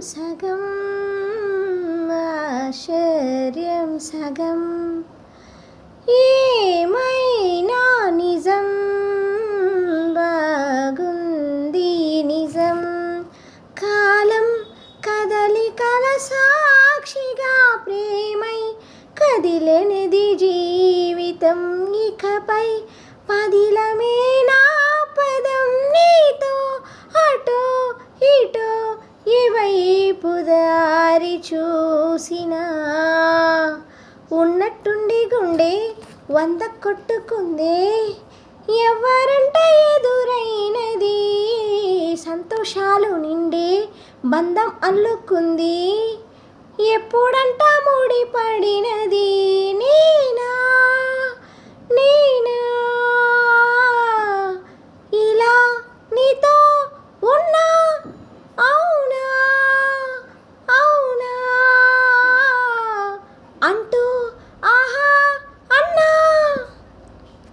సగం ఆశ్చర్యం సగం ఏమైనా నిజం బాగుంది నిజం కాలం కదలికల సాక్షిగా ప్రేమై కదిలెనిది జీవితం ఇకపై పదిలమే నా పదం నీతో అటో ఇటో ఇవైపు దారి చూసినా ఉన్నట్టుండి గుండె 100 కొట్టుకుందే ఎవరంట ఎదురైనది సంతోషాలు నిండే బంధం అల్లుకుంది ఎప్పుడంట ముడిపడినది నేనా